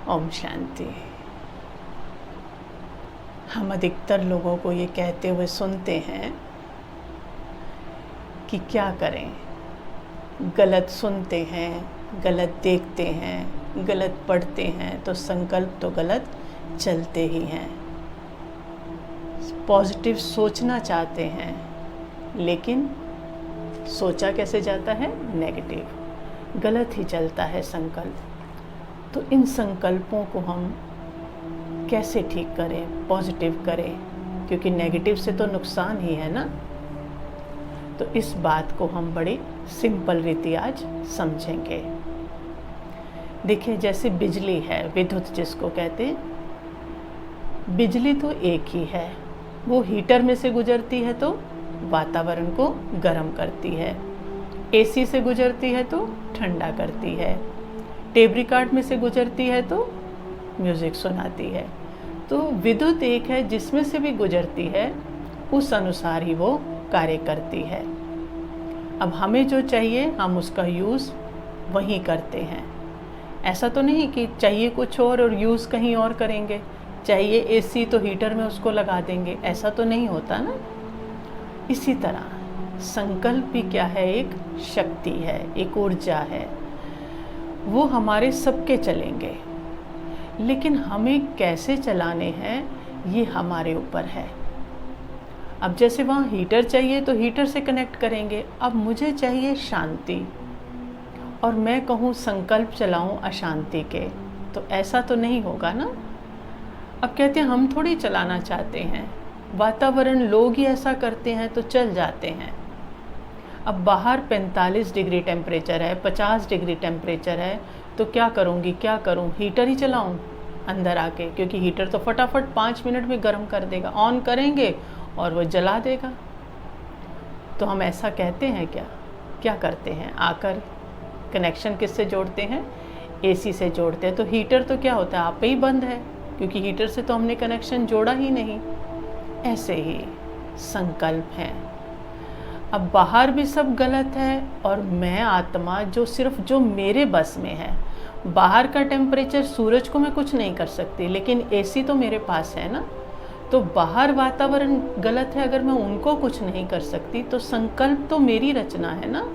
ओम शांति। हम अधिकतर लोगों को ये कहते हुए सुनते हैं कि क्या करें, गलत सुनते हैं, गलत देखते हैं, गलत पढ़ते हैं तो संकल्प तो गलत चलते ही हैं। पॉजिटिव सोचना चाहते हैं लेकिन सोचा कैसे जाता है, नेगेटिव, गलत ही चलता है संकल्प। तो इन संकल्पों को हम कैसे ठीक करें, पॉजिटिव करें, क्योंकि नेगेटिव से तो नुकसान ही है ना। तो इस बात को हम बड़ी सिंपल रीति आज समझेंगे। देखिए, जैसे बिजली है, विद्युत जिसको कहते हैं, बिजली तो एक ही है। वो हीटर में से गुजरती है तो वातावरण को गर्म करती है, एसी से गुजरती है तो ठंडा करती है, टेप रिकॉर्ड में से गुजरती है तो म्यूज़िक सुनाती है। तो विद्युत एक है, जिसमें से भी गुजरती है उस अनुसार ही वो कार्य करती है। अब हमें जो चाहिए हम उसका यूज़ वहीं करते हैं। ऐसा तो नहीं कि चाहिए कुछ और यूज़ कहीं और करेंगे, चाहिए एसी तो हीटर में उसको लगा देंगे, ऐसा तो नहीं होता ना। इसी तरह संकल्प भी क्या है, एक शक्ति है, एक ऊर्जा है। वो हमारे सबके चलेंगे, लेकिन हमें कैसे चलाने हैं ये हमारे ऊपर है। अब जैसे वहाँ हीटर चाहिए तो हीटर से कनेक्ट करेंगे। अब मुझे चाहिए शांति और मैं कहूँ संकल्प चलाऊँ अशांति के, तो ऐसा तो नहीं होगा ना। अब कहते हैं हम थोड़ी चलाना चाहते हैं, वातावरण लोग ही ऐसा करते हैं तो चल जाते हैं। अब बाहर 45 डिग्री टेम्परेचर है, 50 डिग्री टेम्परेचर है, तो क्या करूँगी, क्या करूँ, हीटर ही चलाऊँ अंदर आके, क्योंकि हीटर तो फटाफट 5 मिनट में गर्म कर देगा। ऑन करेंगे और वो जला देगा। तो हम ऐसा कहते हैं क्या? क्या करते हैं, आकर कनेक्शन किससे जोड़ते हैं, एसी से जोड़ते हैं। तो हीटर तो क्या होता है, आप ही बंद है, क्योंकि हीटर से तो हमने कनेक्शन जोड़ा ही नहीं। ऐसे ही संकल्प है। अब बाहर भी सब गलत है और मैं आत्मा जो मेरे बस में है। बाहर का टेम्परेचर, सूरज को मैं कुछ नहीं कर सकती, लेकिन एसी तो मेरे पास है ना। तो बाहर वातावरण गलत है, अगर मैं उनको कुछ नहीं कर सकती तो संकल्प तो मेरी रचना है ना।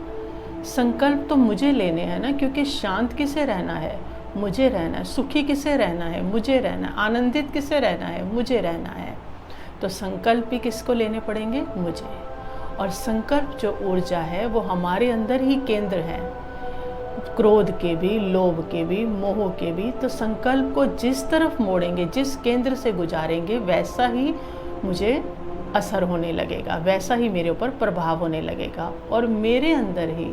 संकल्प तो मुझे लेने हैं ना, क्योंकि शांत किसे रहना है, मुझे रहना है। सुखी किसे रहना है, मुझे रहना है। आनंदित किसे रहना है, मुझे रहना है। तो संकल्प भी किसको लेने पड़ेंगे, मुझे। और संकल्प जो ऊर्जा है वो हमारे अंदर ही केंद्र है, क्रोध के भी, लोभ के भी, मोह के भी। तो संकल्प को जिस तरफ मोड़ेंगे, जिस केंद्र से गुजारेंगे, वैसा ही मुझे असर होने लगेगा, वैसा ही मेरे ऊपर प्रभाव होने लगेगा। और मेरे अंदर ही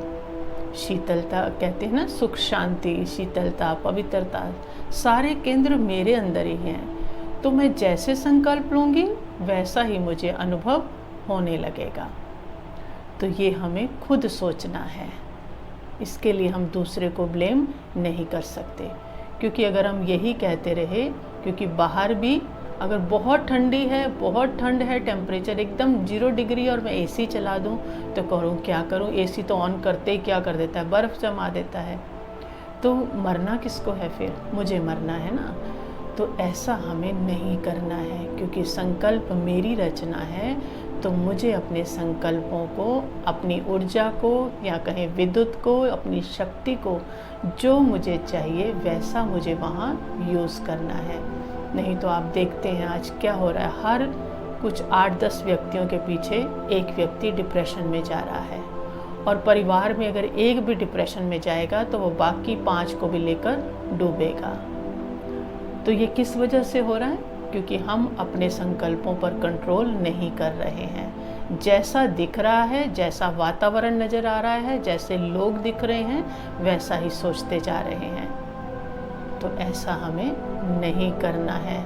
शीतलता, कहते हैं ना, सुख, शांति, शीतलता, पवित्रता, सारे केंद्र मेरे अंदर ही हैं। तो मैं जैसे संकल्प लूँगी वैसा ही मुझे अनुभव होने लगेगा। तो ये हमें खुद सोचना है। इसके लिए हम दूसरे को ब्लेम नहीं कर सकते, क्योंकि अगर हम यही कहते रहे, क्योंकि बाहर भी अगर बहुत ठंडी है, बहुत ठंड है, टेम्परेचर एकदम 0 डिग्री और मैं एसी चला दूं तो करूं क्या करूं, एसी तो ऑन करते ही क्या कर देता है, बर्फ़ जमा देता है। तो मरना किसको है, फिर मुझे मरना है ना। तो ऐसा हमें नहीं करना है, क्योंकि संकल्प मेरी रचना है। तो मुझे अपने संकल्पों को, अपनी ऊर्जा को, या कहें विद्युत को, अपनी शक्ति को, जो मुझे चाहिए वैसा मुझे वहाँ यूज़ करना है। नहीं तो आप देखते हैं आज क्या हो रहा है, हर कुछ 8-10 व्यक्तियों के पीछे एक व्यक्ति डिप्रेशन में जा रहा है। और परिवार में अगर एक भी डिप्रेशन में जाएगा तो वो बाकी 5 को भी लेकर डूबेगा। तो ये किस वजह से हो रहा है? क्योंकि हम अपने संकल्पों पर कंट्रोल नहीं कर रहे हैं। जैसा दिख रहा है, जैसा वातावरण नज़र आ रहा है, जैसे लोग दिख रहे हैं, वैसा ही सोचते जा रहे हैं। तो ऐसा हमें नहीं करना है।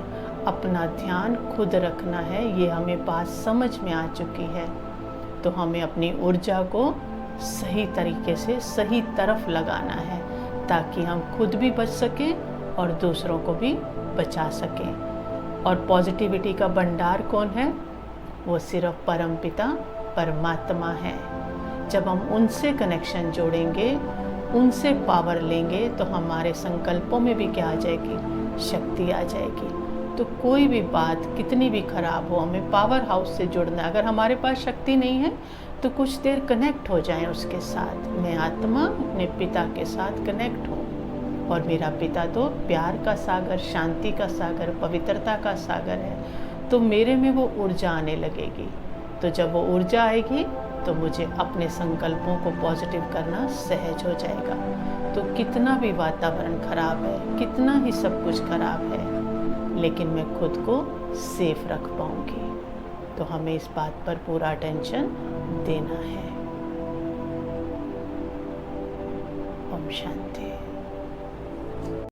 अपना ध्यान खुद रखना है। ये हमें बात समझ में आ चुकी है। तो हमें अपनी ऊर्जा को सही तरीके से सही तरफ लगाना है, ताकि हम खुद भी बच सकें और दूसरों को भी बचा सकें। और पॉजिटिविटी का भंडार कौन है? वो सिर्फ परमपिता परमात्मा है। जब हम उनसे कनेक्शन जोड़ेंगे उनसे पावर लेंगे तो हमारे संकल्पों में भी क्या आ जाएगी, शक्ति आ जाएगी। तो कोई भी बात कितनी भी खराब हो, हमें पावर हाउस से जुड़ना है। अगर हमारे पास शक्ति नहीं है तो कुछ देर कनेक्ट हो जाएं उसके साथ। मैं आत्मा अपने पिता के साथ कनेक्ट हूँ, और मेरा पिता तो प्यार का सागर, शांति का सागर, पवित्रता का सागर है। तो मेरे में वो ऊर्जा आने लगेगी। तो जब वो ऊर्जा आएगी तो मुझे अपने संकल्पों को पॉजिटिव करना सहज हो जाएगा। तो कितना भी वातावरण खराब है, कितना ही सब कुछ खराब है, लेकिन मैं खुद को सेफ रख पाऊंगी। तो हमें इस बात पर पूरा अटेंशन देना है। ओम शांति।